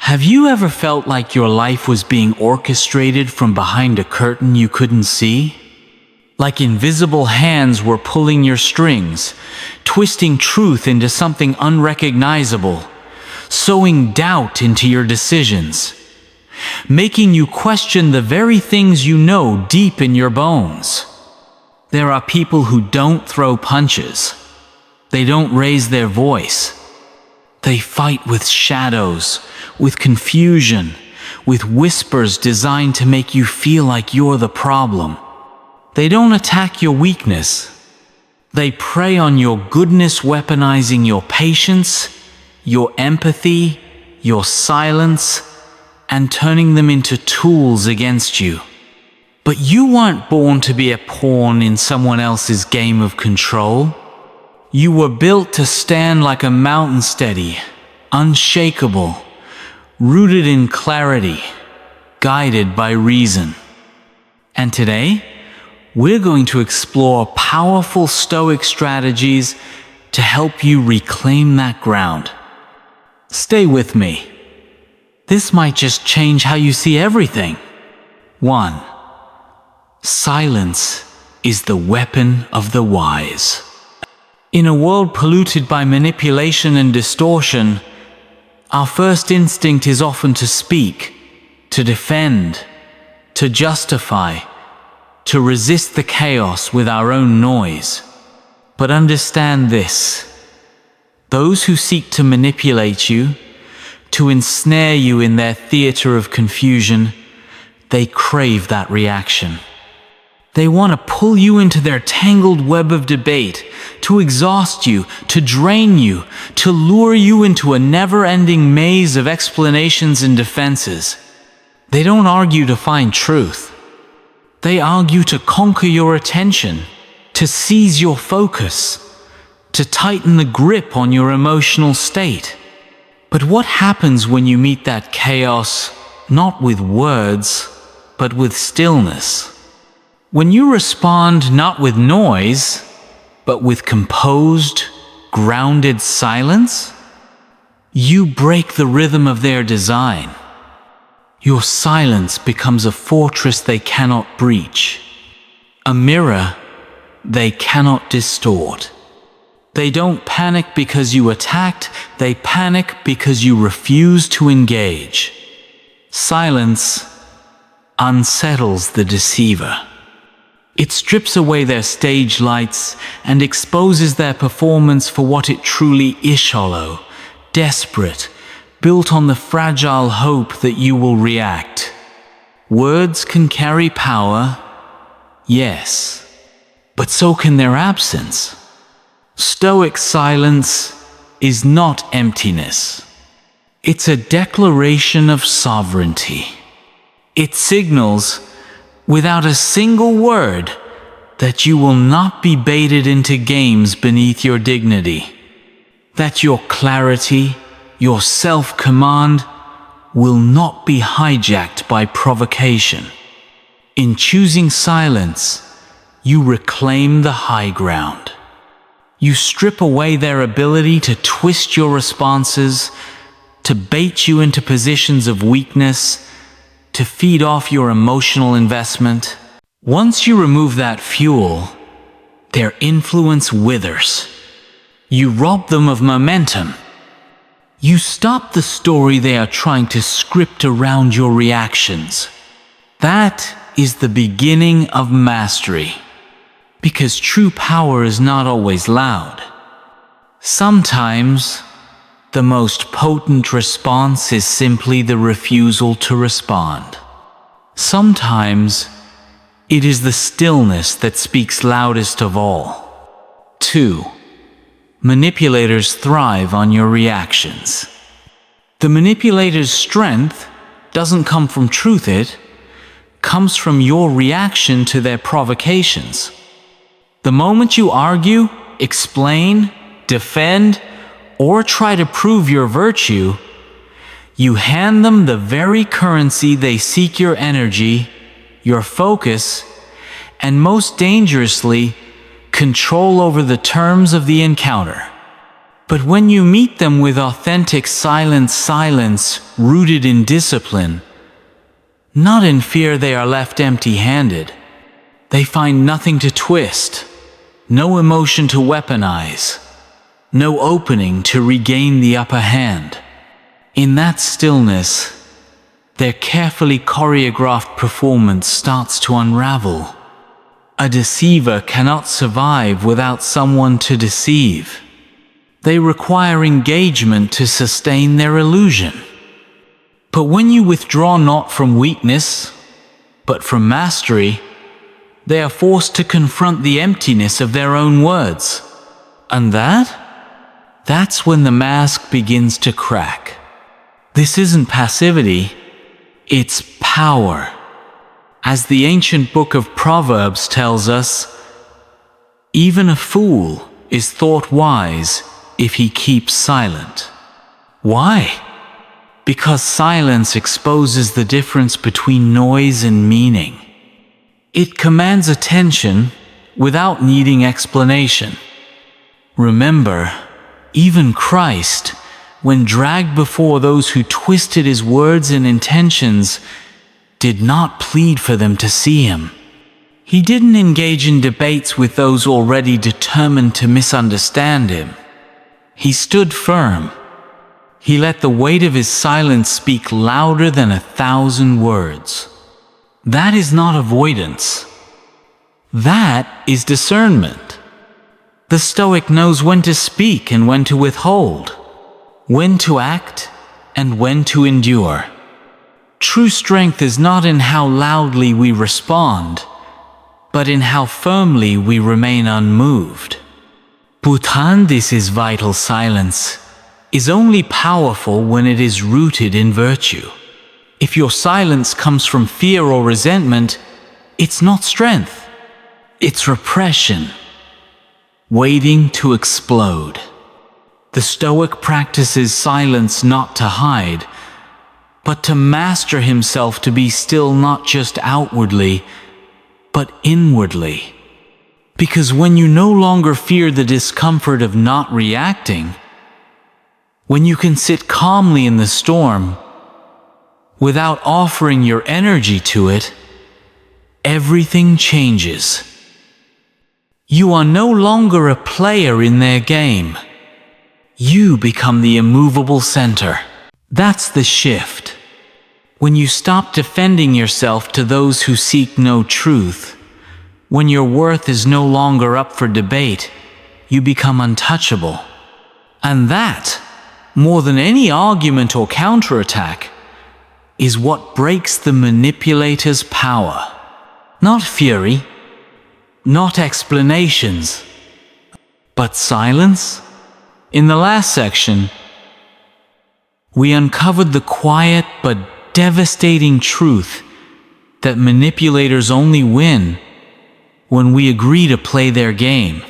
Have you ever felt like your life was being orchestrated from behind a curtain you couldn't see? Like invisible hands were pulling your strings, twisting truth into something unrecognizable, sowing doubt into your decisions, making you question the very things you know deep in your bones. There are people who don't throw punches. They don't raise their voice. They fight with shadows, with confusion, with whispers designed to make you feel like you're the problem. They don't attack your weakness. They prey on your goodness, weaponizing your patience, your empathy, your silence, and turning them into tools against you. But you weren't born to be a pawn in someone else's game of control. You were built to stand like a mountain, steady, unshakable, rooted in clarity, guided by reason. And today, we're going to explore powerful Stoic strategies to help you reclaim that ground. Stay with me. This might just change how you see everything. 1. Silence is the weapon of the wise. In a world polluted by manipulation and distortion, our first instinct is often to speak, to defend, to justify, to resist the chaos with our own noise. But understand this: those who seek to manipulate you, to ensnare you in their theater of confusion, they crave that reaction. They want to pull you into their tangled web of debate, to exhaust you, to drain you, to lure you into a never-ending maze of explanations and defenses. They don't argue to find truth. They argue to conquer your attention, to seize your focus, to tighten the grip on your emotional state. But what happens when you meet that chaos, not with words, but with stillness? When you respond not with noise, but with composed, grounded silence, you break the rhythm of their design. Your silence becomes a fortress they cannot breach, a mirror they cannot distort. They don't panic because you attacked, they panic because you refuse to engage. Silence unsettles the deceiver. It strips away their stage lights and exposes their performance for what it truly is: shallow, desperate, built on the fragile hope that you will react. Words can carry power, yes, but so can their absence. Stoic silence is not emptiness. It's a declaration of sovereignty. It signals, without a single word, that you will not be baited into games beneath your dignity, that your clarity, your self-command will not be hijacked by provocation. In choosing silence, you reclaim the high ground. You strip away their ability to twist your responses, to bait you into positions of weakness, to feed off your emotional investment. Once you remove that fuel, their influence withers. You rob them of momentum. You stop the story they are trying to script around your reactions. That is the beginning of mastery. Because true power is not always loud. Sometimes, the most potent response is simply the refusal to respond. Sometimes, it is the stillness that speaks loudest of all. 2. Manipulators thrive on your reactions. The manipulator's strength doesn't come from truth, it comes from your reaction to their provocations. The moment you argue, explain, defend, or try to prove your virtue, you hand them the very currency they seek: your energy, your focus, and most dangerously, control over the terms of the encounter. But when you meet them with authentic silence rooted in discipline, not in fear, they are left empty-handed. They find nothing to twist, no emotion to weaponize, no opening to regain the upper hand. In that stillness, their carefully choreographed performance starts to unravel. A deceiver cannot survive without someone to deceive. They require engagement to sustain their illusion. But when you withdraw not from weakness, but from mastery, they are forced to confront the emptiness of their own words. And that's when the mask begins to crack. This isn't passivity, it's power. As the ancient book of Proverbs tells us, even a fool is thought wise if he keeps silent. Why? Because silence exposes the difference between noise and meaning. It commands attention without needing explanation. Remember, even Christ, when dragged before those who twisted his words and intentions, did not plead for them to see him. He didn't engage in debates with those already determined to misunderstand him. He stood firm. He let the weight of his silence speak louder than 1,000 words. That is not avoidance. That is discernment. The Stoic knows when to speak and when to withhold, when to act and when to endure. True strength is not in how loudly we respond, but in how firmly we remain unmoved. This is vital silence, is only powerful when it is rooted in virtue. If your silence comes from fear or resentment, it's not strength, it's repression, waiting to explode. The Stoic practices silence not to hide, but to master himself to be still not just outwardly, but inwardly. Because when you no longer fear the discomfort of not reacting, when you can sit calmly in the storm, without offering your energy to it, everything changes. You are no longer a player in their game. You become the immovable center. That's the shift. When you stop defending yourself to those who seek no truth, when your worth is no longer up for debate, you become untouchable. And that, more than any argument or counterattack, is what breaks the manipulator's power. Not fury, not explanations, but silence. In the last section, we uncovered the quiet but devastating truth that manipulators only win when we agree to play their game.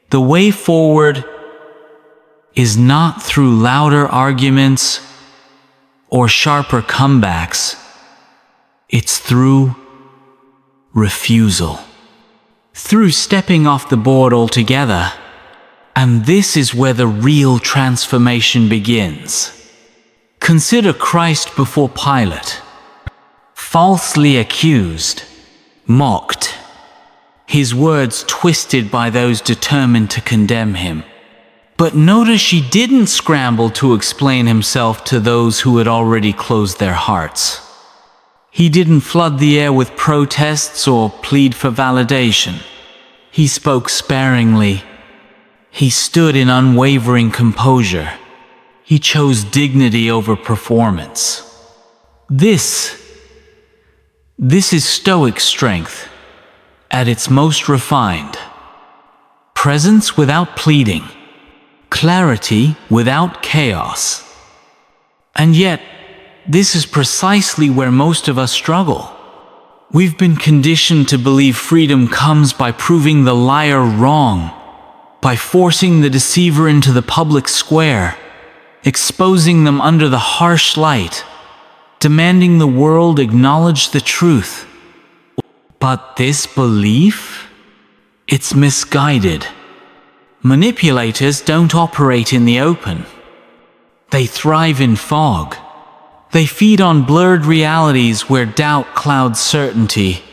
The way forward is not through louder arguments or sharper comebacks. It's through refusal. Through stepping off the board altogether. And this is where the real transformation begins. Consider Christ before Pilate. Falsely accused, mocked, his words twisted by those determined to condemn him. But notice he didn't scramble to explain himself to those who had already closed their hearts. He didn't flood the air with protests or plead for validation. He spoke sparingly. He stood in unwavering composure. He chose dignity over performance. This is Stoic strength at its most refined. Presence without pleading. Clarity without chaos. And yet, this is precisely where most of us struggle. We've been conditioned to believe freedom comes by proving the liar wrong, by forcing the deceiver into the public square, exposing them under the harsh light, demanding the world acknowledge the truth. But this belief, it's misguided. Manipulators don't operate in the open. They thrive in fog. They feed on blurred realities where doubt clouds certainty,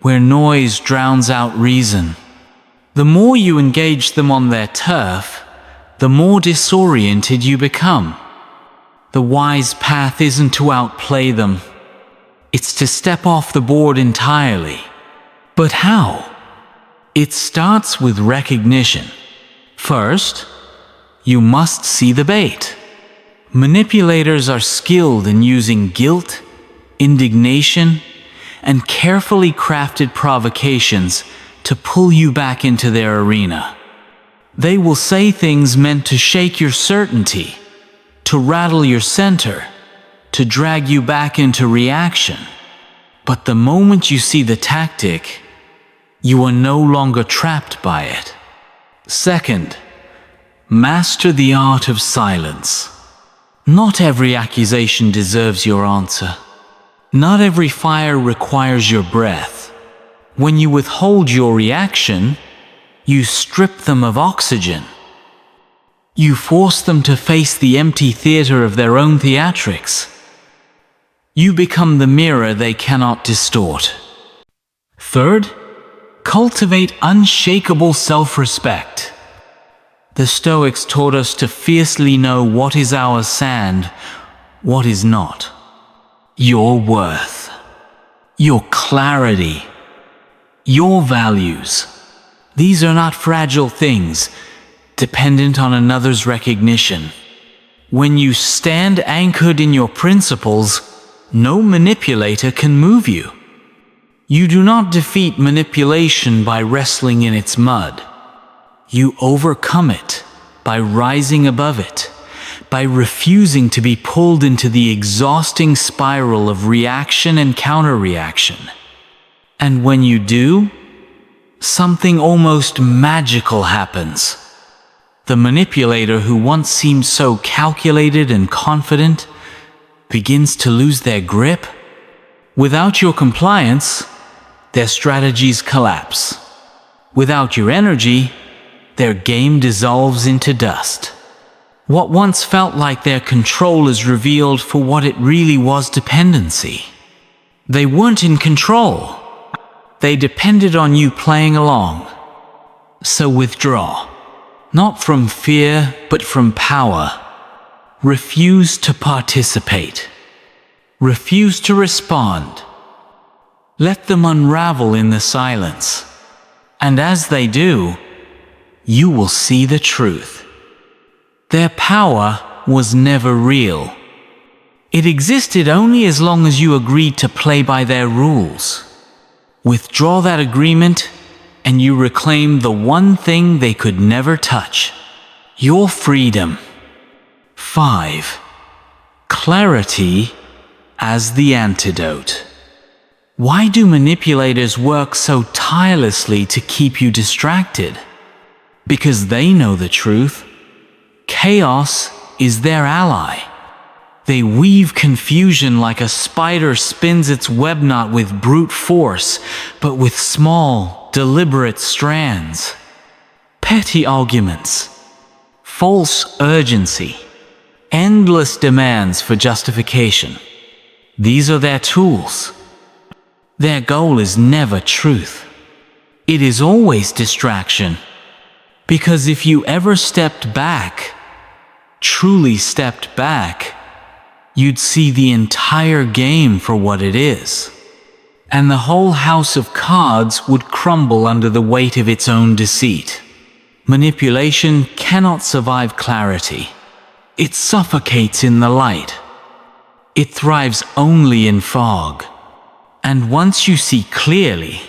where noise drowns out reason. The more you engage them on their turf, the more disoriented you become. The wise path isn't to outplay them. It's to step off the board entirely. But how? It starts with recognition. First, you must see the bait. Manipulators are skilled in using guilt, indignation, and carefully crafted provocations to pull you back into their arena. They will say things meant to shake your certainty, to rattle your center, to drag you back into reaction. But the moment you see the tactic, you are no longer trapped by it. Second, master the art of silence. Not every accusation deserves your answer. Not every fire requires your breath. When you withhold your reaction, you strip them of oxygen. You force them to face the empty theater of their own theatrics. You become the mirror they cannot distort. Third, cultivate unshakable self-respect. The Stoics taught us to fiercely know what is ours and what is not. Your worth, your clarity, your values. These are not fragile things, dependent on another's recognition. When you stand anchored in your principles, no manipulator can move you. You do not defeat manipulation by wrestling in its mud. You overcome it by rising above it, by refusing to be pulled into the exhausting spiral of reaction and counter-reaction. And when you do, something almost magical happens. The manipulator who once seemed so calculated and confident begins to lose their grip. Without your compliance, their strategies collapse. Without your energy, their game dissolves into dust. What once felt like their control is revealed for what it really was: dependency. They weren't in control. They depended on you playing along. So withdraw. Not from fear, but from power. Refuse to participate. Refuse to respond. Let them unravel in the silence. And as they do, you will see the truth. Their power was never real. It existed only as long as you agreed to play by their rules. Withdraw that agreement, and you reclaim the one thing they could never touch: your freedom. 5. Clarity as the antidote. Why do manipulators work so tirelessly to keep you distracted? Because they know the truth. Chaos is their ally. They weave confusion like a spider spins its web not with brute force, but with small, deliberate strands. Petty arguments, false urgency, endless demands for justification. These are their tools. Their goal is never truth. It is always distraction. Because if you ever stepped back, truly stepped back, you'd see the entire game for what it is. And the whole house of cards would crumble under the weight of its own deceit. Manipulation cannot survive clarity. It suffocates in the light. It thrives only in fog. And once you see clearly,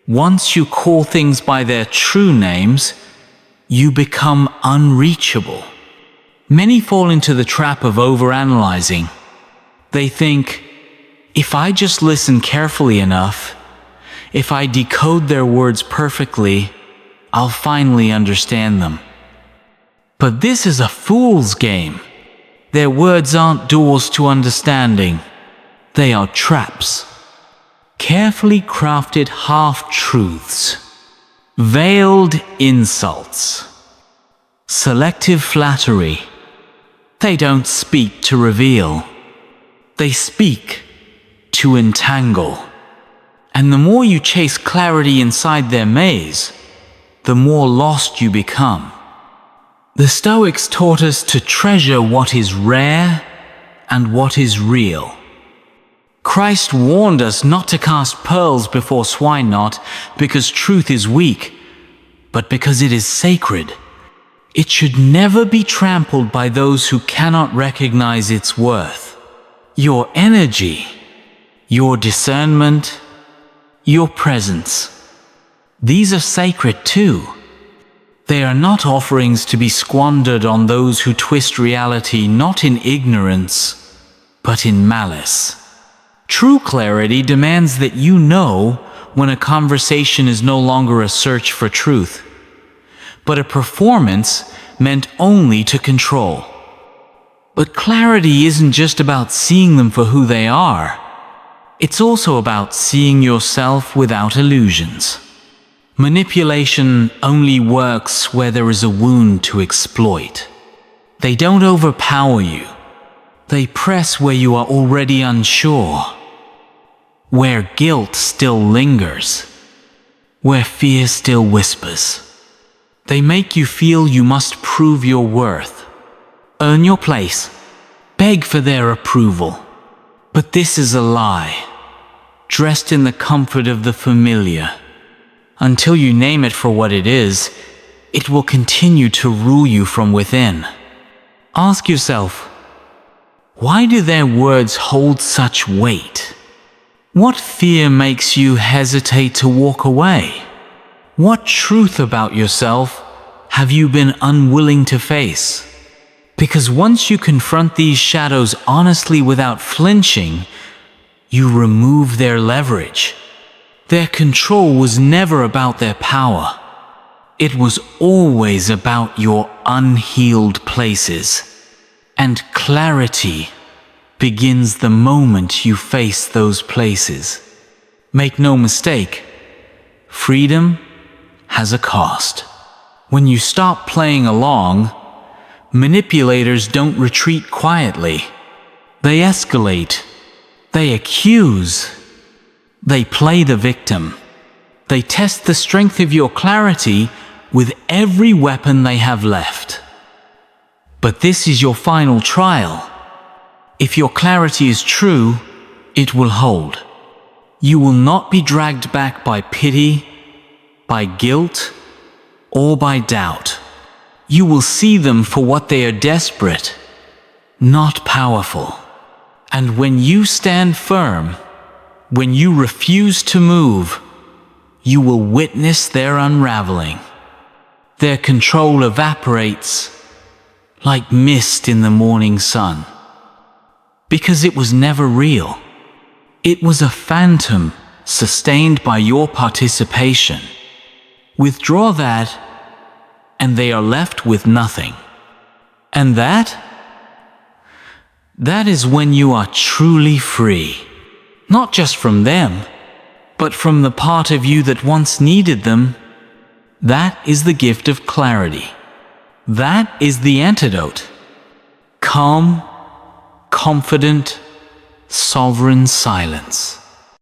once you call things by their true names, you become unreachable. Many fall into the trap of overanalyzing. They think, if I just listen carefully enough, if I decode their words perfectly, I'll finally understand them. But this is a fool's game. Their words aren't doors to understanding. They are traps. Carefully crafted half-truths. veiled insults, selective flattery. They don't speak to reveal. They speak to entangle. And the more you chase clarity inside their maze, the more lost you become. The Stoics taught us to treasure what is rare and what is real. Christ warned us not to cast pearls before swine, not because truth is weak, but because it is sacred. It should never be trampled by those who cannot recognize its worth. Your energy, your discernment, your presence, these are sacred too. They are not offerings to be squandered on those who twist reality not in ignorance, but in malice. True clarity demands that you know when a conversation is no longer a search for truth, but a performance meant only to control. But clarity isn't just about seeing them for who they are. It's also about seeing yourself without illusions. Manipulation only works where there is a wound to exploit. They don't overpower you. They press where you are already unsure, where guilt still lingers, where fear still whispers. They make you feel you must prove your worth, earn your place, beg for their approval. But this is a lie, dressed in the comfort of the familiar. Until you name it for what it is, it will continue to rule you from within. Ask yourself, why do their words hold such weight? What fear makes you hesitate to walk away? What truth about yourself have you been unwilling to face? Because once you confront these shadows honestly without flinching, you remove their leverage. Their control was never about their power. It was always about your unhealed places. And clarity begins the moment you face those places. Make no mistake, freedom has a cost. When you stop playing along, manipulators don't retreat quietly. They escalate. They accuse. They play the victim. They test the strength of your clarity with every weapon they have left. But this is your final trial. If your clarity is true, it will hold. You will not be dragged back by pity, by guilt, or by doubt. You will see them for what they are: desperate, not powerful. And when you stand firm, when you refuse to move, you will witness their unraveling. Their control evaporates like mist in the morning sun. Because it was never real. It was a phantom sustained by your participation. Withdraw that, and they are left with nothing. And that is when you are truly free. Not just from them, but from the part of you that once needed them. That is the gift of clarity. That is the antidote. Calm, confident, sovereign silence.